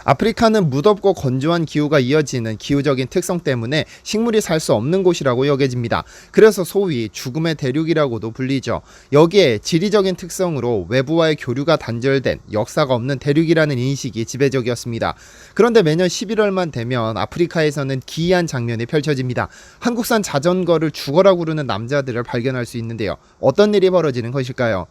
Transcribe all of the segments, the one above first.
아프리카는 무덥고 건조한 기후가 이어지는 기후적인 특성 때문에 식물이 살 수 없는 곳이라고 여겨집니다. 그래서 소위 죽음의 대륙이라고도 불리죠. 여기에 지리적인 특성으로 외부와의 교류가 단절된 역사가 없는 대륙이라는 인식이 지배적이었습니다. 그런데 매년 11월만 되면 아프리카에서는 기이한 장면이 펼쳐집니다. 한국산 자전거를 죽어라 구르는 남자들을 발견할 수 있는데요. 어떤 일이 벌어지는 것일까요?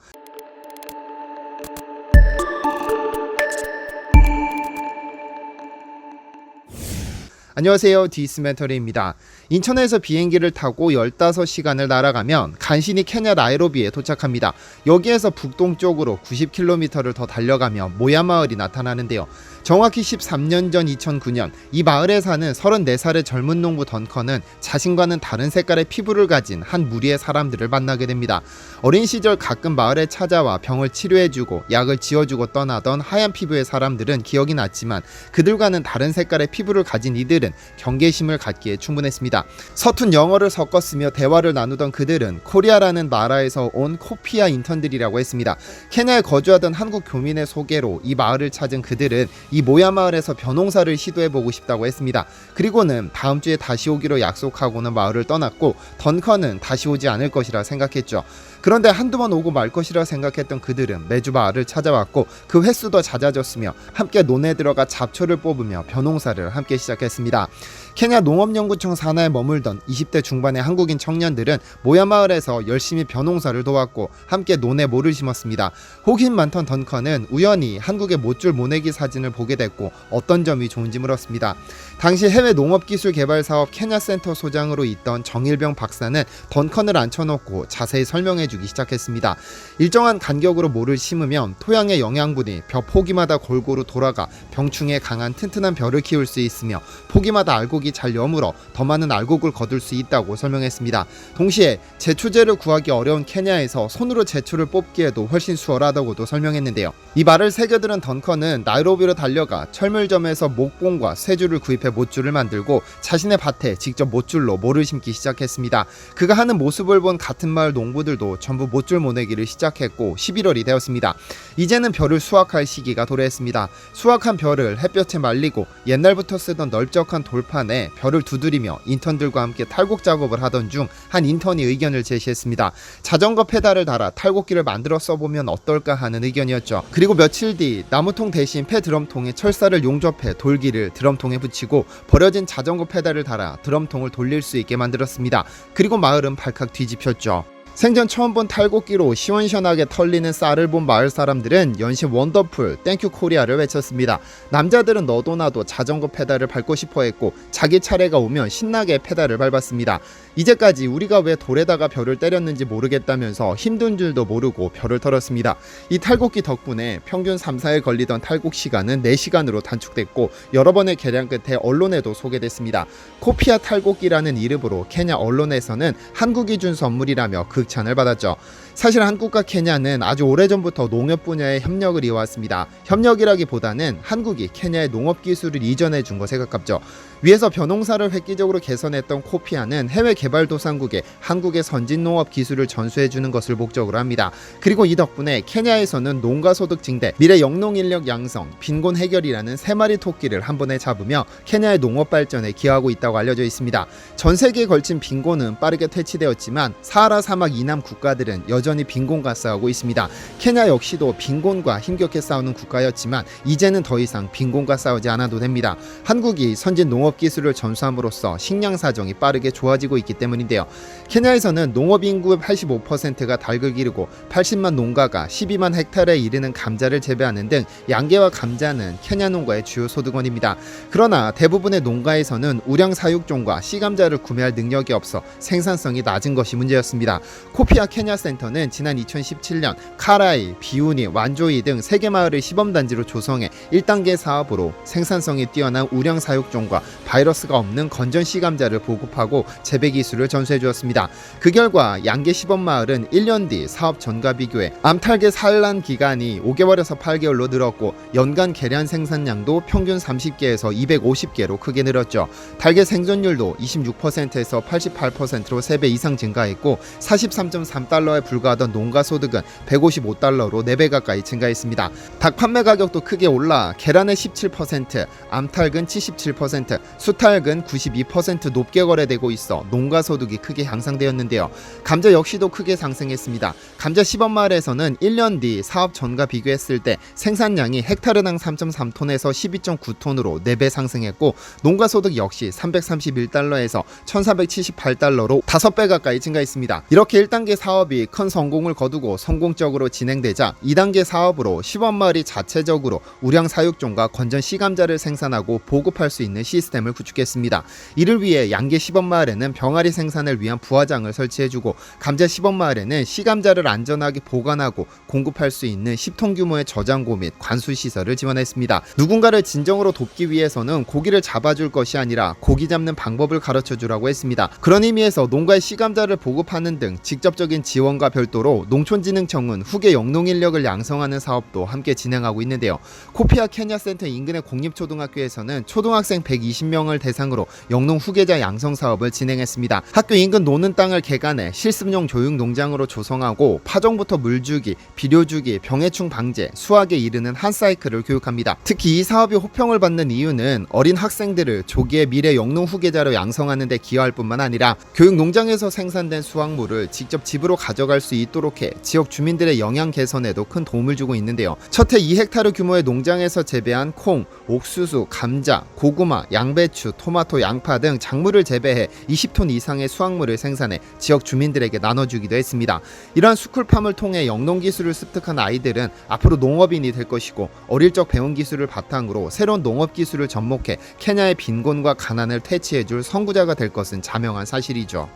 안녕하세요, 디스멘터리입니다. 인천에서 비행기를 타고 15시간을 날아가면 간신히 케냐 나이로비에 도착합니다. 여기에서 북동쪽으로 90km를 더 달려가면 모야 마을이 나타나는데요. 정확히 13년 전 2009년 이 마을에 사는 34살의 젊은 농부 던컨은 자신과는 다른 색깔의 피부를 가진 한 무리의 사람들을 만나게 됩니다. 어린 시절 가끔 마을에 찾아와 병을 치료해주고 약을 지어주고 떠나던 하얀 피부의 사람들은 기억이 났지만 그들과는 다른 색깔의 피부를 가진 이들은 경계심을 갖기에 충분했습니다. 서툰 영어를 섞었으며 대화를 나누던 그들은 코리아라는 나라에서 온 코피아 인턴들이라고 했습니다. 케냐에 거주하던 한국 교민의 소개로 이 마을을 찾은 그들은 이 모야 마을에서 벼농사를 시도해보고 싶다고 했습니다. 그리고는 다음 주에 다시 오기로 약속하고는 마을을 떠났고 던컨은 다시 오지 않을 것이라 생각했죠. 그런데 한두 번 오고 말 것이라 생각했던 그들은 매주 마을을 찾아왔고 그 횟수도 잦아졌으며 함께 논에 들어가 잡초를 뽑으며 벼농사를 함께 시작했습니다. 케냐 농업연구청 산하에 머물던 20대 중반의 한국인 청년들은 모야 마을에서 열심히 벼농사를 도왔고 함께 논에 모를 심었습니다. 호기심 많던 던컨은 우연히 한국의 못줄 모내기 사진을 보게 됐고 어떤 점이 좋은지 물었습니다. 당시 해외 농업기술개발사업 케냐센터 소장으로 있던 정일병 박사는 던컨을 앉혀놓고 자세히 설명해주기 시작했습니다. 일정한 간격으로 모를 심으면 토양의 영양분이 벼 포기마다 골고루 돌아가 병충해에 강한 튼튼한 벼를 키울 수 있으며 포기마다 알곡이 잘 여물어 더 많은 알곡을 거둘 수 있다고 설명했습니다. 동시에 제초제를 구하기 어려운 케냐에서 손으로 제초를 뽑기에도 훨씬 수월하다고도 설명했는데요. 이 말을 새겨들은 던컨은 나이로비로 달려가 철물점에서 목봉과 쇠줄을 구입해 못줄을 만들고 자신의 밭에 직접 못줄로 모를 심기 시작했습니다. 그가 하는 모습을 본 같은 마을 농부들도 전부 못줄 모내기를 시작했고 11월이 되었습니다. 이제는 벼를 수확할 시기가 도래했습니다. 수확한 벼를 햇볕에 말리고 옛날부터 쓰던 넓적한 돌판에 벼를 두드리며 인턴들과 함께 탈곡 작업을 하던 중 한 인턴이 의견을 제시했습니다. 자전거 페달을 달아 탈곡기를 만들어 써보면 어떨까 하는 의견이었죠. 그리고 며칠 뒤 나무통 대신 폐 드럼통에 철사를 용접해 돌기를 드럼통에 붙이고 버려진 자전거 페달을 달아 드럼통을 돌릴 수 있게 만들었습니다. 그리고 마을은 발칵 뒤집혔죠. 생전 처음 본 탈곡기로 시원시원하게 털리는 쌀을 본 마을 사람들은 연신 원더풀 땡큐 코리아를 외쳤습니다. 남자들은 너도 나도 자전거 페달을 밟고 싶어 했고 자기 차례가 오면 신나게 페달을 밟았습니다. 이제까지 우리가 왜 돌에다가 벼를 때렸는지 모르겠다면서 힘든 줄도 모르고 벼를 털었습니다. 이 탈곡기 덕분에 평균 3-4일 걸리던 탈곡 시간은 4시간으로 단축됐고 여러 번의 개량 끝에 언론에도 소개됐습니다. 코피아 탈곡기라는 이름으로 케냐 언론에서는 한국이 준 선물이라며 극찬을 받았죠. 사실 한국과 케냐는 아주 오래전부터 농업 분야의 협력을 이어왔습니다. 협력이라기보다는 한국이 케냐의 농업 기술을 이전해 준 것에 가깝죠. 위에서 벼농사를 획기적으로 개선했던 코피아는 해외 개발도상국에 한국의 선진 농업 기술을 전수해 주는 것을 목적으로 합니다. 그리고 이 덕분에 케냐에서는 농가 소득 증대, 미래 영농 인력 양성, 빈곤 해결이라는 3마리 토끼를 한 번에 잡으며 케냐의 농업 발전에 기여하고 있다고 알려져 있습니다. 전 세계에 걸친 빈곤은 빠르게 퇴치되었지만 사하라 사막 이남 국가들은 여전히 빈곤과 싸우고 있습니다. 케냐 역시도 빈곤과 힘겹게 싸우는 국가였지만 이제는 더 이상 빈곤과 싸우지 않아도 됩니다. 한국이 선진 농업 기술을 전수함으로써 식량 사정이 빠르게 좋아지고 있기 때문인데요. 케냐에서는 농업 인구의 85%가 닭을 기르고 80만 농가가 12만 헥타르에 이르는 감자를 재배하는 등 양계와 감자는 케냐 농가의 주요 소득원입니다. 그러나 대부분의 농가에서는 우량 사육종과 씨감자를 구매할 능력이 없어 생산성이 낮은 것이 문제였습니다. 코피아 케냐 센터는 지난 2017년 카라이, 비우니, 완조이 등 3개 마을을 시범단지로 조성해 1단계 사업으로 생산성이 뛰어난 우량 사육종과 바이러스가 없는 건전 씨감자를 보급하고 재배 기술을 전수해 주었습니다. 그 결과 양계 시범마을은 1년 뒤 사업 전과 비교해 암탈계 산란 기간이 5개월에서 8개월로 늘었고 연간 계량 생산량도 평균 30개에서 250개로 크게 늘었죠. 달계 생존율도 26%에서 88%로 3배 이상 증가했고 33.3달러에 불과하던 농가 소득은 155달러로 4배 가까이 증가했습니다. 닭 판매 가격도 크게 올라 계란은 17%, 암탉은 77%, 수탉은 92% 높게 거래되고 있어 농가 소득이 크게 향상되었는데요. 감자 역시도 크게 상승했습니다. 감자 시범마을에서는 1년 뒤 사업 전과 비교했을 때 생산량이 헥타르당 3.3톤에서 12.9톤으로 4배 상승했고 농가 소득 역시 331달러에서 1478달러로 5배 가까이 증가했습니다. 이렇게 1단계 사업이 큰 성공을 거두고 성공적으로 진행되자 2단계 사업으로 시범마을이 자체적으로 우량 사육종과 건전 씨감자를 생산하고 보급할 수 있는 시스템을 구축했습니다. 이를 위해 양계 시범마을에는 병아리 생산을 위한 부화장을 설치해주고 감자 시범마을에는 씨감자를 안전하게 보관하고 공급할 수 있는 10톤 규모의 저장고 및 관수 시설을 지원했습니다. 누군가를 진정으로 돕기 위해서는 고기를 잡아줄 것이 아니라 고기 잡는 방법을 가르쳐 주라고 했습니다. 그런 의미에서 농가에 씨감자를 보급하는 등 직접적인 지원과 별도로 농촌진흥청은 후계 영농 인력을 양성하는 사업도 함께 진행하고 있는데요. 코피아 케냐 센터 인근의 공립초등학교에서는 초등학생 120명을 대상으로 영농 후계자 양성 사업을 진행했습니다. 학교 인근 노는 땅을 개간해 실습용 조육 농장으로 조성하고 파종부터 물주기, 비료주기, 병해충 방제, 수확에 이르는 한 사이클을 교육합니다. 특히 이 사업이 호평을 받는 이유는 어린 학생들을 조기에 미래 영농 후계자로 양성하는 데 기여할 뿐만 아니라 교육 농장에서 생산된 수확물을 직접 집으로 가져갈 수 있도록 해 지역 주민들의 영양 개선에도 큰 도움을 주고 있는데요. 첫해 2헥타르 규모의 농장에서 재배한 콩, 옥수수, 감자, 고구마, 양배추, 토마토, 양파 등 작물을 재배해 20톤 이상의 수확물을 생산해 지역 주민들에게 나눠주기도 했습니다. 이러한 스쿨팜을 통해 영농 기술을 습득한 아이들은 앞으로 농업인이 될 것이고 어릴 적 배운 기술을 바탕으로 새로운 농업 기술을 접목해 케냐의 빈곤과 가난을 퇴치해줄 선구자가 될 것은 자명한 사실이죠.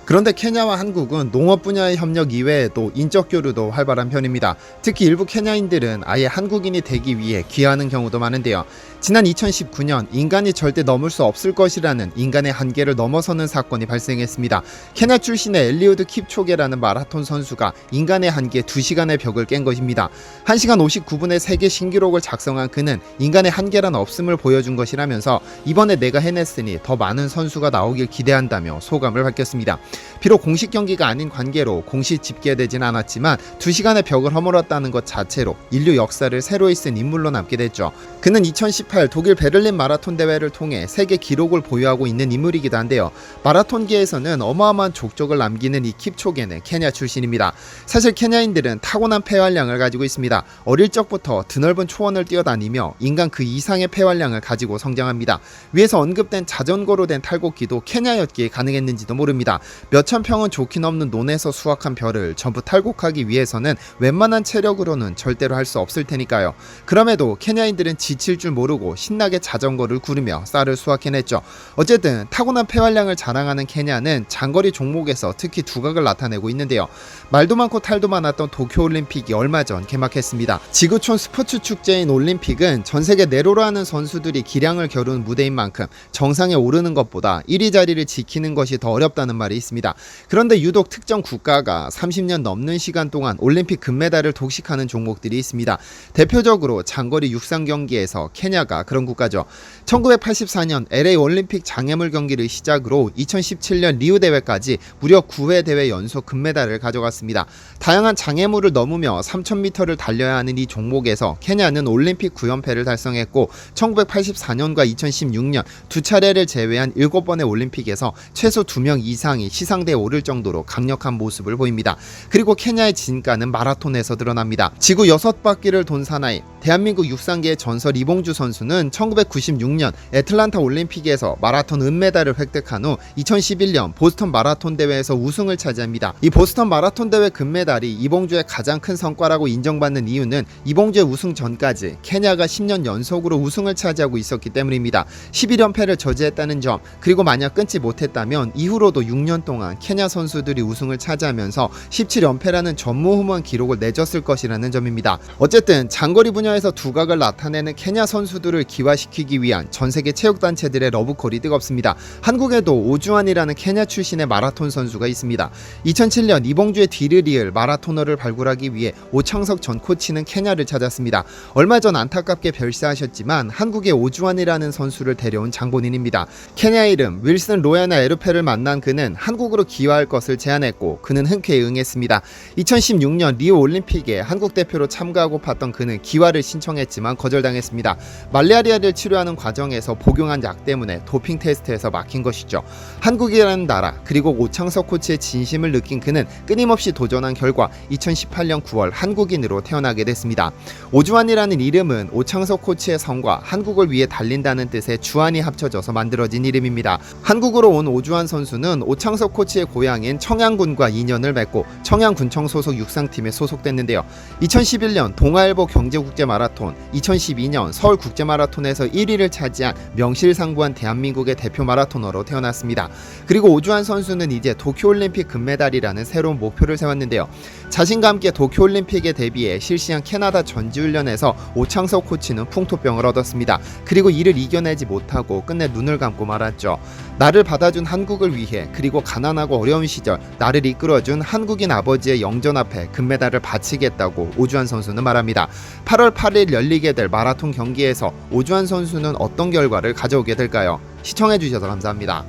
그런데 케냐와 한국은 농업 분야의 협력 이외에도 인적 교류도 활발한 편입니다. 특히 일부 케냐인들은 아예 한국인이 되기 위해 귀화하는 경우도 많은데요. 지난 2019년 인간이 절대 넘을 수 없을 것이라는 인간의 한계를 넘어서는 사건이 발생했습니다. 케냐 출신의 엘리우드 킵초게라는 마라톤 선수가 인간의 한계 2시간의 벽을 깬 것입니다. 1시간 59분의 세계 신기록을 작성한 그는 인간의 한계란 없음을 보여준 것이라면서 이번에 내가 해냈으니 더 많은 선수가 나오길 기대한다며 소감을 밝혔습니다. 비록 공식 경기가 아닌 관계로 공식 집계되진 않았지만 2시간의 벽을 허물었다는 것 자체로 인류 역사를 새로이 쓴 인물로 남게 됐죠. 그는 2018 독일 베를린 마라톤 대회를 통해 세계 기록을 보유하고 있는 인물이기도 한데요. 마라톤계에서는 어마어마한 족적을 남기는 이 킵초게는 케냐 출신입니다. 사실 케냐인들은 타고난 폐활량을 가지고 있습니다. 어릴 적부터 드넓은 초원을 뛰어다니며 인간 그 이상의 폐활량을 가지고 성장합니다. 위에서 언급된 자전거로 된 탈곡기도 케냐였기에 가능했는지도 모릅니다. 몇천 평은 좋게 넘는 논에서 수확한 벼를 전부 탈곡하기 위해서는 웬만한 체력으로는 절대로 할 수 없을 테니까요. 그럼에도 케냐인들은 지칠 줄 모르고 신나게 자전거를 구르며 쌀을 수확해냈죠. 어쨌든 타고난 폐활량을 자랑하는 케냐는 장거리 종목에서 특히 두각을 나타내고 있는데요. 말도 많고 탈도 많았던 도쿄올림픽이 얼마 전 개막했습니다. 지구촌 스포츠 축제인 올림픽은 전 세계 내로라 하는 선수들이 기량을 겨루는 무대인 만큼 정상에 오르는 것보다 1위 자리를 지키는 것이 더 어렵다는 말이 있습니다. 그런데 유독 특정 국가가 30년 넘는 시간 동안 올림픽 금메달을 독식하는 종목들이 있습니다. 대표적으로 장거리 육상 경기에서 케냐가 그런 국가죠. 1984년 LA 올림픽 장애물 경기를 시작으로 2017년 리우 대회까지 무려 9회 대회 연속 금메달을 가져갔습니다. 다양한 장애물을 넘으며 3000m를 달려야 하는 이 종목에서 케냐는 올림픽 9연패를 달성했고 1984년과 2016년 두 차례를 제외한 7번의 올림픽에서 최소 2명 이상이 시상대에 오를 정도로 강력한 모습을 보입니다. 그리고 케냐의 진가는 마라톤에서 드러납니다. 지구 6바퀴를 돈 사나이 대한민국 육상계의 전설 이봉주 선수는 1996년 애틀란타 올림픽에서 마라톤 은메달을 획득한 후 2011년 보스턴 마라톤 대회에서 우승을 차지합니다. 이 보스턴 마라톤 대회 금메달이 이봉주의 가장 큰 성과라고 인정받는 이유는 이봉주의 우승 전까지 케냐가 10년 연속으로 우승을 차지하고 있었기 때문입니다. 11연패를 저지했다는 점, 그리고 만약 끊지 못했다면 이후로도 6년 동안 케냐 선수들이 우승을 차지하면서 17연패라는 전무후무한 기록을 내줬을 것이라는 점입니다. 어쨌든 장거리 분야에서 두각을 나타내는 케냐 선수들을 기화시키기 위한 전세계 체육단체들의 러브콜이 뜨겁습니다. 한국에도 오주환이라는 케냐 출신의 마라톤 선수가 있습니다. 2007년 이봉주의 뒤를 이을 마라토너를 발굴하기 위해 오창석 전 코치는 케냐를 찾았습니다. 얼마 전 안타깝게 별세하셨지만 한국의 오주환이라는 선수를 데려온 장본인입니다. 케냐 이름 윌슨 로야나 에르페를 만난 그는 한국 한국으로 기여할 것을 제안했고 그는 흔쾌히 응했습니다. 2016년 리우 올림픽에 한국 대표로 참가하고팠던 그는 기화를 신청했지만 거절당했습니다. 말라리아를 치료하는 과정에서 복용한 약 때문에 도핑 테스트에서 막힌 것이죠. 한국이라는 나라 그리고 오창석 코치의 진심을 느낀 그는 끊임없이 도전한 결과 2018년 9월 한국인으로 태어나게 됐습니다. 오주환이라는 이름은 오창석 코치의 성과 한국을 위해 달린다는 뜻의 주환이 합쳐져서 만들어진 이름입니다. 한국으로 온 오주환 선수는 오창석 코치의 고향인 청양군과 인연을 맺고 청양군청 소속 육상팀에 소속됐는데요. 2011년 동아일보 경제국제마라톤, 2012년 서울국제마라톤에서 1위를 차지한 명실상부한 대한민국의 대표 마라토너로 태어났습니다. 그리고 오주환 선수는 이제 도쿄올림픽 금메달이라는 새로운 목표를 세웠는데요. 자신과 함께 도쿄올림픽에 대비해 실시한 캐나다 전지훈련에서 오창석 코치는 풍토병을 얻었습니다. 그리고 이를 이겨내지 못하고 끝내 눈을 감고 말았죠. 나를 받아준 한국을 위해 그리고 가난하고 어려운 시절 나를 이끌어준 한국인 아버지의 영전 앞에 금메달을 바치겠다고 오주환 선수는 말합니다. 8월 8일 열리게 될 마라톤 경기에서 오주환 선수는 어떤 결과를 가져오게 될까요? 시청해주셔서 감사합니다.